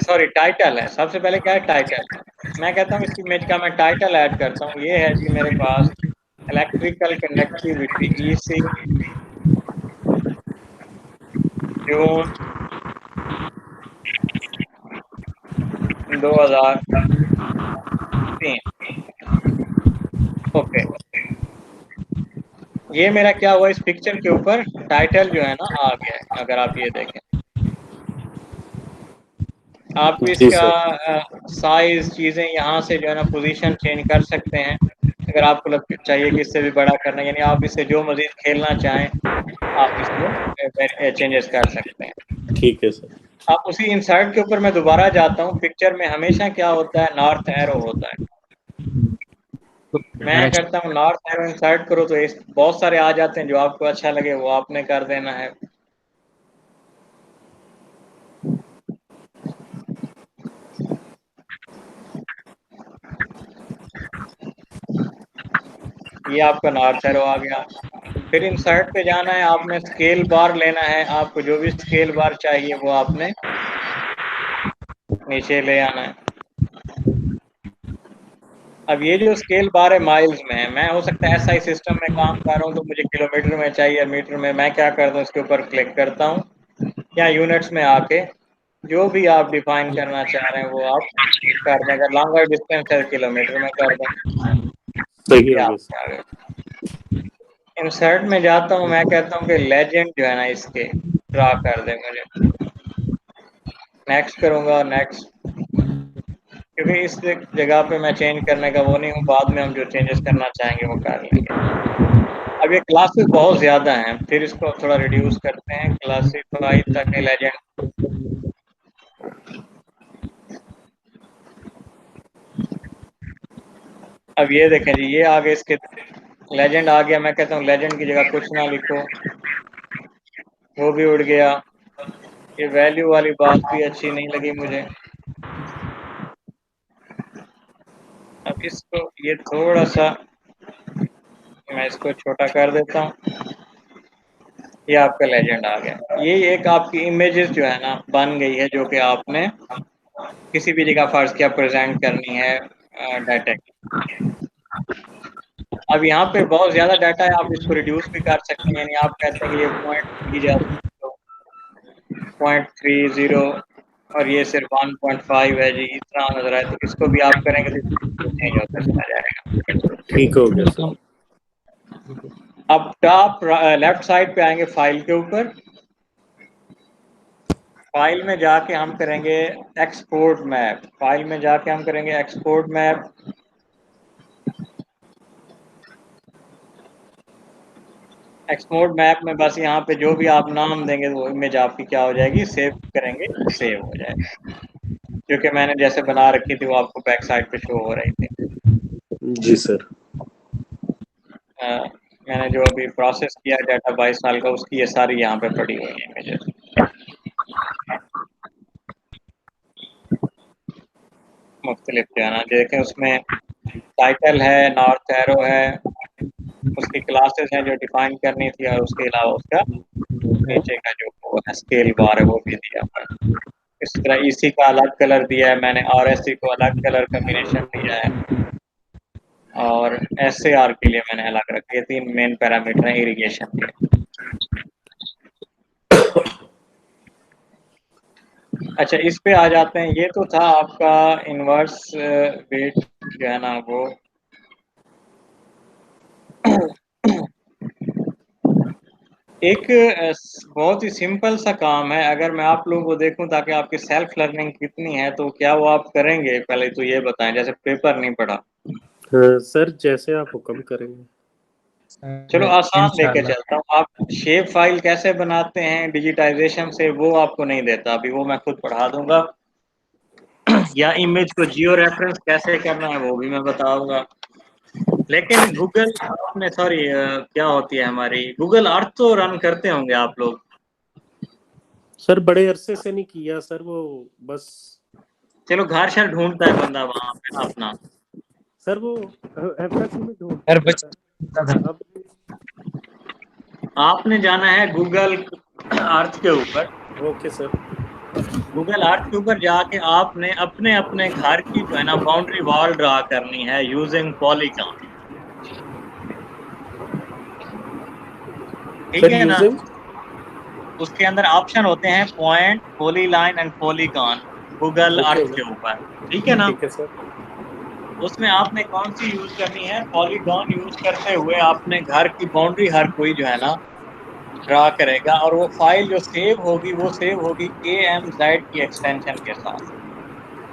सॉरी टाइटल है। सबसे पहले क्या है? टाइटल। मैं कहता हूँ इसकी इमेज का मैं टाइटल ऐड करता हूँ। ये है जी मेरे पास इलेक्ट्रिकल कंडक्टिविटी ईसी जून 2003। ओके, ये मेरा क्या हुआ, इस पिक्चर के ऊपर टाइटल जो है ना आ गया है। अगर आप ये देखें, आप जी इसका सर। साइज चीजें यहाँ से जो है ना पोजीशन चेंज कर सकते हैं। अगर आपको चाहिए कि इससे भी बड़ा करना, यानी आप इससे जो मजीद खेलना चाहें आप इसमें चेंजेस कर सकते हैं। ठीक है सर। आप उसी इंसर्ट के ऊपर मैं दोबारा जाता हूँ। पिक्चर में हमेशा क्या होता है? नॉर्थ एरो होता है। मैं करता हूँ नॉर्थ एरो इंसर्ट करो, तो बहुत सारे आ जाते हैं, जो आपको अच्छा लगे वो आपने कर देना है। ये आपका नॉर्थ एरो आ गया। फिर इंसर्ट पे जाना है, आपने स्केल बार लेना है। आपको जो भी स्केल बार चाहिए वो आपने नीचे ले आना है। अब ये जो स्केल बार है माइल्स में है, मैं हो सकता है एसआई सिस्टम में काम कर रहा हूँ तो मुझे किलोमीटर में चाहिए, मीटर में। मैं क्या करता हूँ, इसके ऊपर क्लिक करता हूँ, या यूनिट्स में आके जो भी आप डिफाइन करना चाह रहे हैं वो आप कर दें। अगर लॉन्गर डिस्टेंस है किलोमीटर में कर दें। सही हो या गया आप सर। इंसर्ट में जाता हूँ, मैं कहता हूँ कि लेजेंड जो है ना इसके ड्रा कर दे मुझे। नेक्स्ट करूँगा, नेक्स्ट क्योंकि इस जगह पे मैं चेंज करने का वो नहीं हूँ, बाद में हम जो चेंजेस करना चाहेंगे वो कर लेंगे। अब ये क्लासेस बहुत ज़्यादा हैं, फिर इसको थोड़ा रिड्यूस करते हैं, क्लासीफाई तक लेजेंड। अब ये देखें जी, ये आगे इसके लेजेंड आ गया। मैं कहता हूँ लेजेंड की जगह कुछ ना लिखो, वो भी उड़ गया। ये वैल्यू वाली बात भी अच्छी नहीं लगी मुझे। अब इसको ये थोड़ा सा मैं इसको छोटा कर देता हूँ। ये आपका लेजेंड आ गया। ये एक आपकी इमेजेस जो है ना बन गई है, जो कि आपने किसी भी जगह फर्ज किया प्रेजेंट करनी है डाटा की। अब यहाँ पे बहुत ज़्यादा डाटा है, आप इसको रिड्यूस भी कर सकते हैं। यानी आप कहते हैं कि ये 0.30 और ये सिर्फ 1.5 है जी, इतना नजर आए, तो इसको भी आप करेंगे तो चेंज होता चला जाएगा। ठीक हो गया सर। अब टॉप लेफ्ट साइड पे आएंगे फाइल के ऊपर। फाइल में जाके हम करेंगे एक्सपोर्ट मैप। फाइल में जाके हम करेंगे एक्सपोर्ट मैप। एक्सपोर्ट मैप में बस यहाँ पे जो भी आप नाम देंगे वो इमेज आपकी क्या हो जाएगी, सेव करेंगे, सेव हो जाएगी। क्योंकि मैंने जैसे बना रखी थी वो आपको बैक साइड पे शो हो रही थी। जी सर। मैंने जो अभी प्रोसेस किया डाटा 22 साल का, उसकी ये सारी यहाँ पे पड़ी हुई है इमेजेस। मुख्तलिफ जो है ना देखें, उसमें टाइटल है, नॉर्थ एरो है, उसकी क्लासेस हैं जो डिफाइन करनी थी, और उसके अलावा उसका नीचे का जो वो है स्केल बार है वो भी दिया हुआ है। इस तरह इसी का अलग कलर दिया है मैंने, RSC को अलग कलर कॉम्बिनेशन दिया है, और SAR के लिए मैंने अलग रखा। ये 3 मेन पैरामीटर हैं इरिगेशन के। अच्छा, इस पे आ जाते हैं। ये तो था आपका इनवर्स वेट जो है ना वो एक बहुत ही सिंपल सा काम है। अगर मैं आप लोगों को देखूं ताकि आपकी सेल्फ लर्निंग कितनी है, तो क्या वो आप करेंगे? पहले तो ये बताएं, जैसे पेपर नहीं पढ़ा। सर जैसे आप हुक्म करेंगे। चलो आसान लेके इंशाल्लाह। चलता हूँ। आप शेप फाइल कैसे बनाते हैं डिजिटाइजेशन से, वो आपको नहीं देता अभी, वो मैं खुद पढ़ा दूंगा। या इमेज को जियो रेफरेंस कैसे करना है वो भी मैं बताऊंगा। लेकिन गूगल आपने सॉरी क्या होती है हमारी गूगल अर्थ तो रन करते होंगे आप लोग। सर बड़े अरसे से नहीं किया सर, वो बस। चलो घर शर ढूंढता है बंदा वहां पे ना अपना। सर वो FSC में हर ढूंढता था। अब आपने जाना है गूगल अर्थ के ऊपर। Okay sir. गूगल अर्थ के ऊपर जाके आपने अपने अपने घर की जो है ना बाउंड्री वॉल ड्रा करनी है यूजिंग पॉलीगॉन। ठीक सर है ना? यूजिंग उसके अंदर ऑप्शन होते हैं point, poly line and polygon Google Earth के ऊपर। ठीक है ना? ठीक है सर। उसमें आपने कौन सी यूज करनी है? पॉलीगॉन यूज करते हुए आपने घर की बाउंड्री हर कोई जो है ना ड्रा करेगा, और वो फाइल जो सेव होगी वो सेव होगी KMZ की एक्सटेंशन के साथ।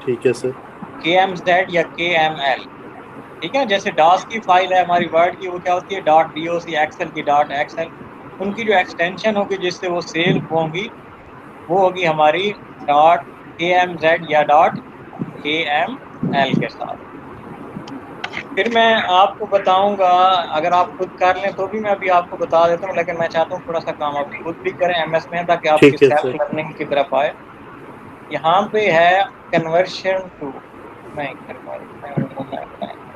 ठीक है सर। KMZ या KML। ठीक है, जैसे डॉस की फाइल है हमारी वर्ड की, वो क्या होती है .doc, एक्सेल की .xl। उनकी जो एक्सटेंशन होगी जिससे वो सेव होंगी वो होगी हमारी .KMZ या .KML के साथ। फिर मैं आपको बताऊंगा, अगर आप खुद कर लें तो भी मैं अभी आपको बता देता हूँ, लेकिन मैं चाहता हूँ थोड़ा सा काम आप खुद भी करें MS में, ताकि आपकी ठीक है सेल्फ सर। लर्निंग की तरफ आए। यहाँ पे है कन्वर्शन टू, नहीं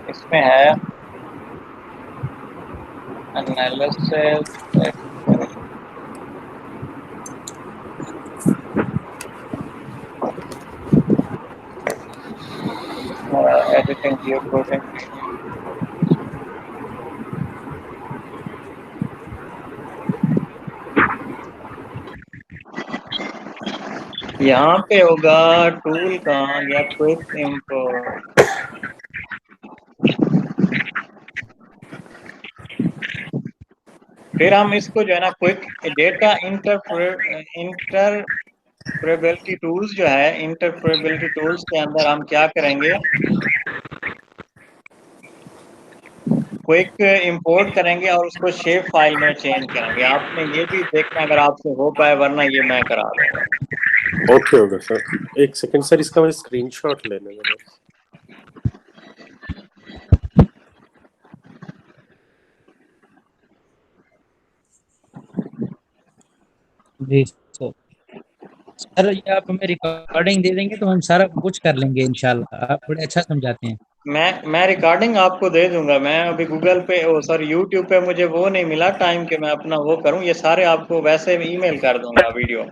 इसमें है एनालिसिस, एडिटिंग, जियो कोडिंग। यहाँ पे होगा टूल का या क्विक इंपोर्ट। फिर हम इसको जो है ना quick data interpret interpretability tools जो है, इंटरप्रेटेबिलिटी टूल्स के अंदर हम क्या करेंगे, क्विक इंपोर्ट करेंगे और उसको शेप फाइल में चेंज करेंगे। आपने ये भी देखना अगर आपसे हो पाए, वरना ये मैं करा दूंगा। ओके होगा सर। एक सेकंड सर, इसका मैं स्क्रीनशॉट लेने में बस। जी सर। सर ये आप हमें रिकॉर्डिंग दे देंगे तो हम सारा कुछ कर लेंगे इंशाल्लाह। आप बड़े अच्छा समझाते हैं। मैं रिकॉर्डिंग आपको दे दूंगा। मैं अभी गूगल पे, ओ सॉरी यूट्यूब पे मुझे वो नहीं मिला टाइम कि मैं अपना वो करूं। ये सारे आपको वैसे ईमेल कर दूंगा वीडियो।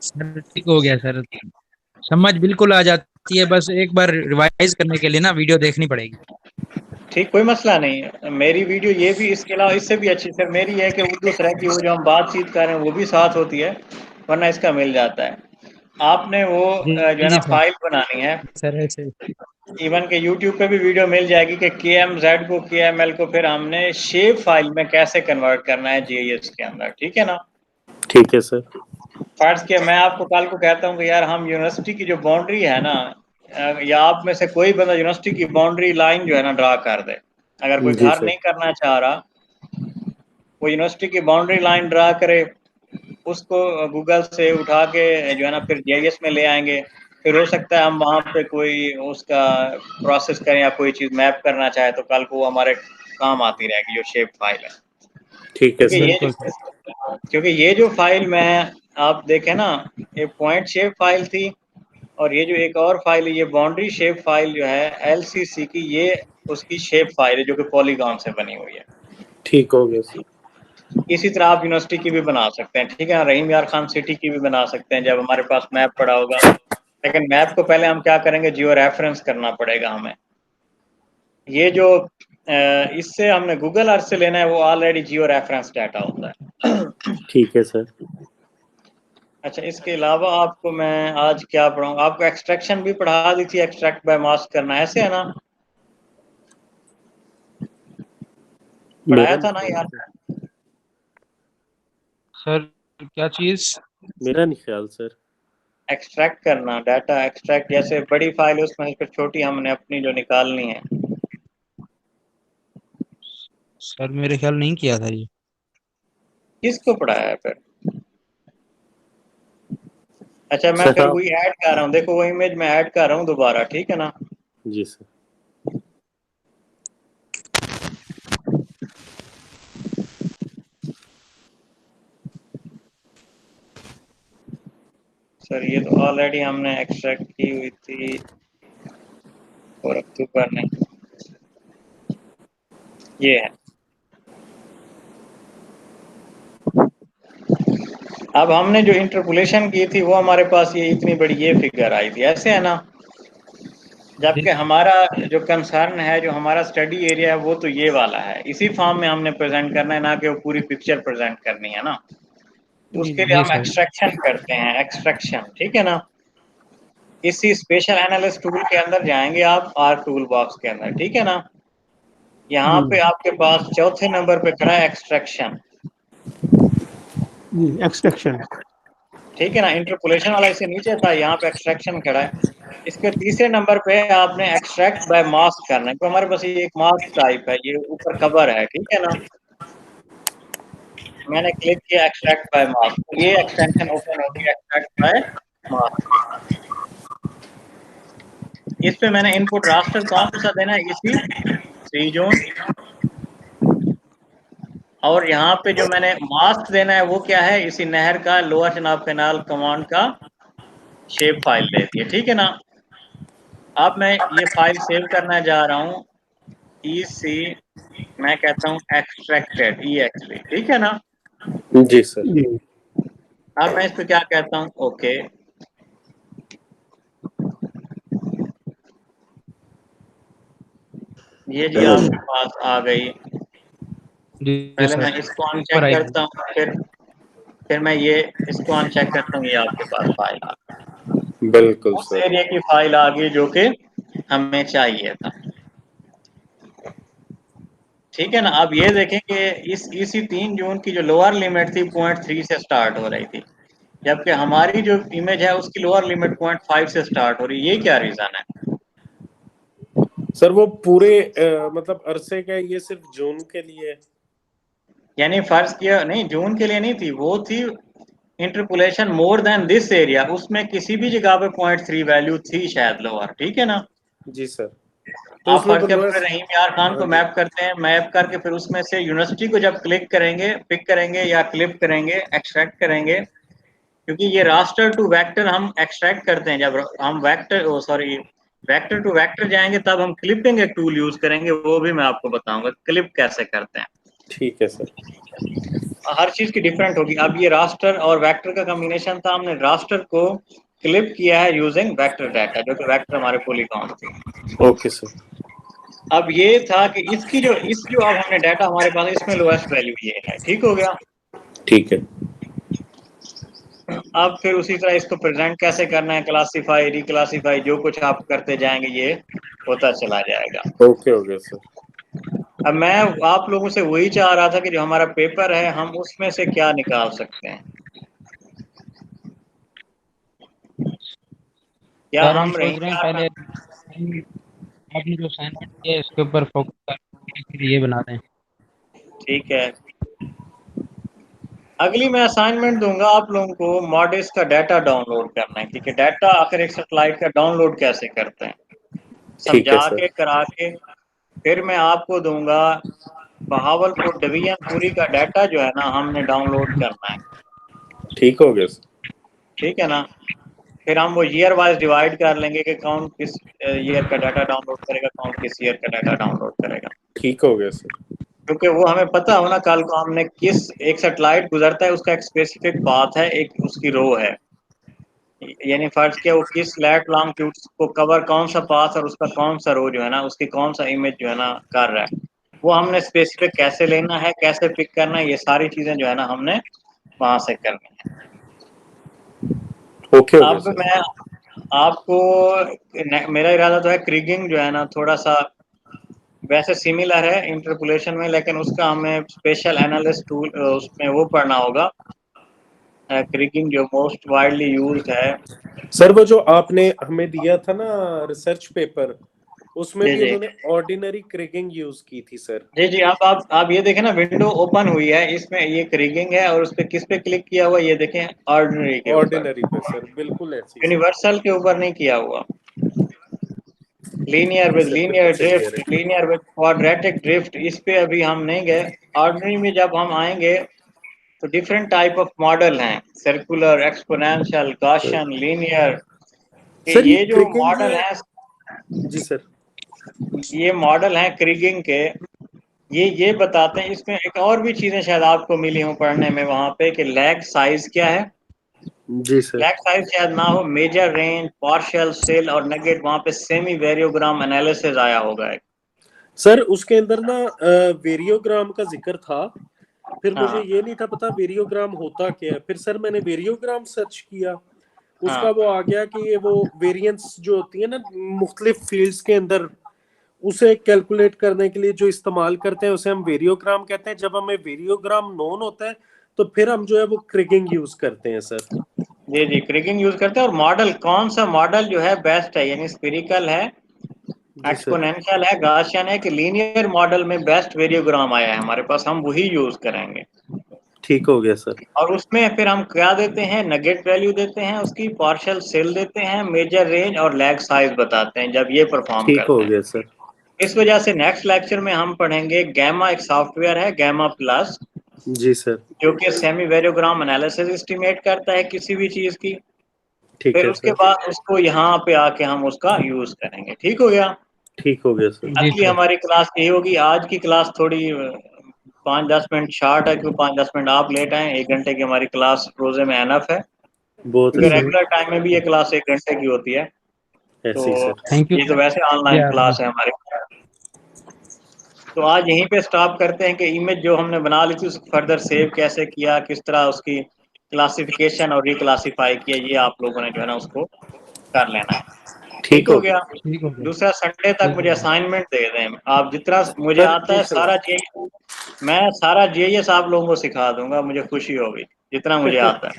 सर ठीक हो गया सर, समझ बिल्कुल आ जाती है, बस एक बार रिवाइज करने के लिए ना वीडियो देखनी पड़ेगी। ठीक, कोई मसला नहीं है। मेरी वीडियो ये भी, इसके अलावा इससे भी अच्छी सर मेरी है कि उर्दू सर की वो जो हम बातचीत कर रहे हैं वो भी साथ होती है, वरना इसका मिल जाता है। आपने वो जी जो है जी ना सर। फाइल बनानी है। सर ऐसे इवन के यूट्यूब पे भी वीडियो मिल जाएगी कि KMZ को, KML को फिर हमने शेप फाइल में कैसे कन्वर्ट करना है GIS के अंदर। ठीक है ना। ठीक है सर। फर्ज किया मैं आपको कल को कहता हूँ कि यार हम यूनिवर्सिटी की जो बाउंड्री है ना, या आप में से कोई बंदा यूनिवर्सिटी की बाउंड्री लाइन जो है ना ड्रा कर दे। अगर कोई जी घर सर। नहीं करना चाह रहा, वो यूनिवर्सिटी की बाउंड्री लाइन ड्रा करे, उसको गूगल से उठा के जो है ना फिर GIS में ले आएंगे। फिर हो सकता है हम वहाँ पे कोई उसका प्रोसेस करें या कोई चीज़ मैप करना चाहे, तो कल को वो हमारे काम आती रहेगी जो शेप फाइल है। ठीक है क्योंकि सर। ये बिल्कुल सर। जो क्योंकि ये जो फाइल में आप देखें ना, ये पॉइंट शेप फाइल थी, और ये जो एक और फाइल है, ये बाउंड्री शेप फाइल जो है LCC की, ये उसकी शेप फाइल है जो कि पॉलीगॉन से बनी हुई है। ठीक हो गया सर। इसी तरह आप यूनिवर्सिटी की भी बना सकते हैं। ठीक है, रहीम यार खान सिटी की भी बना सकते हैं जब हमारे पास मैप पड़ा होगा। लेकिन मैप को पहले हम क्या करेंगे, जियो रेफरेंस करना पड़ेगा हमें। ये जो इससे हमने गूगल अर्थ से लेना है, वो ऑलरेडी जियो रेफरेंस डाटा होता है। ठीक है सर। अच्छा, इसके अलावा आपको मैं आज क्या पढ़ाऊंगा, आपको एक्सट्रैक्शन भी पढ़ा दी थी, एक्सट्रैक्ट बाय मास्क करना, ऐसे है ना, मेरा पढ़ाया नहीं था ना ख्याल यार। सर। सर क्या चीज? मेरा नहीं ख्याल सर। एक्सट्रैक्ट करना, डाटा एक्सट्रैक्ट, जैसे बड़ी फाइल है उसमें से फिर छोटी हमने अपनी जो निकालनी है। सर मेरे ख्याल नहीं किया था ये। किसको पढ़ाया है फिर? अच्छा, मैं सर फिर आप। वही ऐड कर रहा हूँ, देखो वो इमेज मैं ऐड कर रहा हूँ दोबारा। ठीक है ना। जी सर। सर ये तो ऑलरेडी हमने एक्सट्रैक्ट की हुई थी, और अक्टूबर ने ये है। अब हमने जो इंटरपोलेशन की थी वो हमारे पास ये इतनी बड़ी ये फिगर आई थी, ऐसे है ना। जी जबकि हमारा जो कंसर्न है, जो हमारा स्टडी एरिया है, वो तो ये वाला है। इसी फॉर्म में हमने प्रेजेंट करना है, ना कि वो पूरी पिक्चर प्रेजेंट करनी है ना। तो उसके लिए जी हम सर। एक्सट्रैक्शन करते हैं, एक्सट्रैक्शन। ठीक है ना। इसी स्पेशल एनालिस्ट टूल के अंदर जाएंगे आप, आर टूल बॉक्स के अंदर। ठीक है ना। यहाँ पे आपके पास चौथे नंबर पे खड़ा है एक्सट्रैक्शन। जी एक्सट्रैक्शन। ठीक है ना। इंटरपोलेशन वाला इससे नीचे था, यहाँ पे एक्सट्रैक्शन खड़ा है। इसके तीसरे नंबर पे आपने एक्सट्रैक्ट बाय मास्क करना है, तो हमारे पास ये एक मास्क टाइप है, ये ऊपर कवर है। ठीक है ना। मैंने क्लिक किया एक्सट्रैक्ट बाय मास्क, तो ये एक्सटेंशन ओपन होगी, एक्सट्रैक्ट बाय मास्क। इस पे मैंने इनपुट रास्टर कौन सा देना है, इसी 3 जून। और यहाँ पे जो मैंने मास्क देना है वो क्या है, इसी नहर का लोअर चनाब कैनाल कमांड का शेप फाइल दे दिए। ठीक है ना। अब मैं ये फाइल सेव करना जा रहा हूँ, EC, मैं कहता हूँ एक्सट्रैक्टेड, EXE। ठीक है ना। जी सर। जी अब मैं इस पे क्या कहता हूँ, ओके। ये जी आपके पास आ गई। जी पहले सर। मैं इसको पर अनचेक आई। करता हूँ, फिर मैं ये इसको अनचेक करता हूँ, ये आपके पास फाइल आ बिल्कुल गई, उस सर। एरिया की फाइल आ गई जो कि हमें चाहिए था। ठीक है ना। अब ये देखें कि इस इसी 3 जून की जो लोअर लिमिट थी 0.3 से स्टार्ट हो रही थी, जबकि हमारी जो इमेज है उसकी लोअर लिमिट 0.5 से स्टार्ट हो रही है। ये क्या रीजन है? सर वो पूरे मतलब अरसे का, ये सिर्फ जून के लिए है। यानी फर्ज किया नहीं, जून के लिए नहीं थी, वो थी interpolation more than this area, उसमें किसी भी जगह पे 0.3 वैल्यू थी शायद लोअर, ठीक है ना। जी सर, तो आप उसमें फर्ज तो किया पूरे लोएस्ट। रहीम यार खान हाँ को जी। मैप करते हैं, मैप करके फिर उसमें से यूनिवर्सिटी को जब क्लिक करेंगे, पिक करेंगे या क्लिप करेंगे, एक्सट्रैक्ट करेंगे, क्योंकि ये रास्टर टू वेक्टर हम एक्सट्रैक्ट करते हैं। जब हम वेक्टर टू वेक्टर जाएंगे तब हम क्लिपिंग एक टूल यूज करेंगे, वो भी मैं आपको बताऊंगा क्लिप कैसे करते हैं। ठीक है सर। हर चीज की डिफरेंट होगी। अब ये रास्टर और वेक्टर का कॉम्बिनेशन था, हमने रास्टर को क्लिप किया है यूजिंग वेक्टर डाटा, जो कि वेक्टर हमारे पॉलीगॉन थे। Okay sir. अब ये था कि इस जो अब हमने डाटा हमारे पास है, इसमें लोएस्ट वैल्यू ये है, ठीक हो गया। ठीक है। अब फिर उसी तरह इसको प्रेजेंट कैसे करना है, क्लासीफाई, रिक्लासीफाई, जो कुछ आप करते जाएंगे ये होता चला जाएगा। ओके हो गया सर। अब मैं आप लोगों से वही चाह रहा था कि जो हमारा पेपर है हम उसमें से क्या निकाल सकते हैं, क्या सर हम हम सोच रहे हैं पहले आपने जो असाइनमेंट किया है इसके ऊपर फोकस करके फिर ये बनाते हैं। ठीक है। अगली मैं असाइनमेंट दूंगा आप लोगों को, मॉडल्स का डाटा डाउनलोड करना है, ठीक है। डाटा आखिर एक सैटेलाइट का डाउनलोड कैसे करते हैं ठीक है समझा सर। के करा के, फिर मैं आपको दूंगा बहावलपुर डिवीजन पूरी का डाटा जो है ना हमने डाउनलोड करना है, ठीक हो गया सर। ठीक है ना। फिर हम वो ईयर वाइज डिवाइड कर लेंगे कि कौन किस ईयर का डाटा डाउनलोड करेगा, कौन किस ईयर का डाटा डाउनलोड करेगा, ठीक हो गया सर। क्योंकि वो हमें पता हो ना कल को हमने किस, एक सैटेलाइट गुजरता है उसका एक स्पेसिफिक पाथ है, एक उसकी रो है, यानी फर्ज किया वो किस लैट लॉन्गिट्यूड को कवर, कौन सा पाथ और उसका कौन सा रो जो है ना, उसकी कौन सा इमेज जो है ना कर रहा है, वो हमने स्पेसिफिक कैसे लेना है, कैसे पिक करना है, ये सारी चीजें जो है ना हमने वहां से करनी है। ओके हो गया अब सर। मैं आपको, मेरा इरादा तो है क्रिगिंग जो है ना थोड़ा सा वैसे सिमिलर है इंटरपोलेशन में, लेकिन उसका हमें स्पेशल एनालिस्ट टूल उसमें वो पढ़ना होगा। क्रिगिंग जो मोस्ट वाइडली यूज्ड है। सर वो जो आपने हमें दिया था ना रिसर्च पेपर, उसमें जी भी जी उन्होंने ऑर्डिनरी क्रिगिंग यूज की थी सर। जी जी। अब आप ये देखें ना, विंडो ओपन हुई है, इसमें ये क्रिगिंग है और उस पे किस पे क्लिक किया हुआ ये देखें, ऑर्डिनरी के ऊपर, ऑर्डिनरी पे सर, बिल्कुल ऐसी सर। यूनिवर्सल के ऊपर नहीं किया हुआ। लीनियर जी विद सर, बिल्कुल लीनियर सही कह ड्रिफ्ट, रहे हैं। लीनियर विद क्वाड्रेटिक ड्रिफ्ट, इस पे अभी हम नहीं गए। ऑर्डिनरी में जब हम आएंगे तो डिफरेंट टाइप ऑफ मॉडल हैं, सर्कुलर, एक्सपोनेंशियल, गॉसियन, लीनियर, कि सर ये ये जो क्रिगिंग मॉडल ये, हैं, जी सर। ये मॉडल हैं क्रिगिंग के, ये बताते हैं। इसमें एक और भी चीजें शायद आपको मिली हों पढ़ने में वहां पे, कि लैग साइज क्या है, जी सर। लैग साइज शायद ना हो, मेजर रेंज, पार्शियल सेल और नगेट, वहां पे सेमी वेरियोग्राम एनालिसिस आया होगा एक। सर उसके अंदर ना वेरियोग्राम का जिक्र था, फिर मुझे हाँ ये नहीं था पता वेरियोग्राम होता क्या है। फिर सर मैंने वेरियोग्राम सर्च किया, उसका हाँ वो आ गया कि ये वो वेरिएंस जो होती है ना मुख्तलिफ फील्ड्स के अंदर, उसे कैलकुलेट करने के लिए जो इस्तेमाल करते हैं उसे हम वेरियोग्राम कहते हैं। जब हमें वेरियोग्राम नोन होता है तो फिर हम जो है वो क्रिगिंग यूज करते हैं सर। जी जी, क्रिगिंग यूज करते हैं। और मॉडल कौन सा मॉडल जो है बेस्ट है, यानी स्फेरिकल है, जी सर। एक्सपोनेंशियल है, गॉसियन है, कि लीनियर मॉडल में बेस्ट वेरियोग्राम आया है हमारे पास, हम वही यूज करेंगे। ठीक हो गया सर। और उसमें फिर हम क्या देते हैं, नगेट वैल्यू देते हैं, उसकी पार्शियल सेल देते हैं, मेजर रेंज और लैग साइज बताते हैं जब ये परफॉर्म ठीक हो करते हैं। गया सर। इस वजह से नेक्स्ट लेक्चर में हम पढ़ेंगे गैमा, एक सॉफ्टवेयर है गैमा प्लस, जी सर। जो कि सेमी वेरियोग्राम एनालिसिस एस्टिमेट करता है किसी भी चीज की। ठीक फिर है उसके सर। बाद उसको यहाँ पे आके हम उसका यूज करेंगे, ठीक हो गया। ठीक हो गया सर। जी अगली सर। हमारी क्लास यही होगी। आज की क्लास थोड़ी 5-10 मिनट शार्ट है, क्योंकि 5-10 मिनट आप लेट आए, 1 घंटे की हमारी क्लास रोजे में एनफ है, बहुत क्योंकि अच्छा। रेगुलर टाइम में भी ये क्लास 1 घंटे की होती है। तो ऐसे ही सर। थैंक यू ये तो वैसे जी ऑनलाइन आपने। क्लास है हमारी। तो आज यहीं पे स्टॉप करते हैं कि इमेज जो हमने बना ली थी उसको फर्दर सेव कैसे किया, किस तरह उसकी क्लासिफिकेशन और रिक्लासीफाई किया, ये आप लोगों ने जो है ना उसको कर लेना है, ठीक ठीक हो हो गया। गया। ठीक हो गया। दूसरा, संडे तक ठीक हो मुझे गया। असाइनमेंट दे दें आप, जितना मुझे सर आता है सारा इंशाल्लाह। मैं सारा जीएस आप लोगों को सिखा दूंगा, मुझे खुशी होगी जितना मुझे आता है।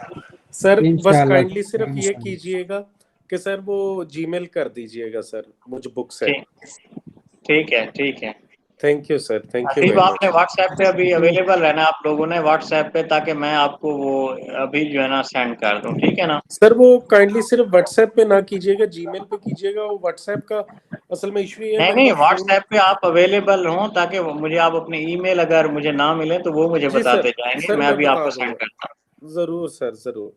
सर बस इंशाल्लाह, काइंडली सिर्फ ये इंशाल्लाह। कीजिएगा कि सर वो जीमेल कर दीजिएगा सर मुझे बुक से। ठीक है, ठीक है। Thank you sir, thank you अभी वेरी आपने मच। व्हाट्सएप पे अभी अवेलेबल रहना आप लोगों ने व्हाट्सएप पे, ताकि मैं आपको वो अभी जो है ना सेंड कर दूं, ठीक है ना? सर वो काइंडली सिर्फ व्हाट्सएप पे ना कीजिएगा, जीमेल पे कीजिएगा। वो व्हाट्सएप का असल में इशू ये है नहीं मेरे नहीं, पास व्हाट्सएप पे आप अवेलेबल हो, ताकि मुझे आप अपने ईमेल अगर मुझे ना मिले तो वो मुझे जी बताते सर, जाएंगे, सर मैं मैं अभी बता आपको सेंड दूंगा। करता हूँ। जरूर सर, जरूर।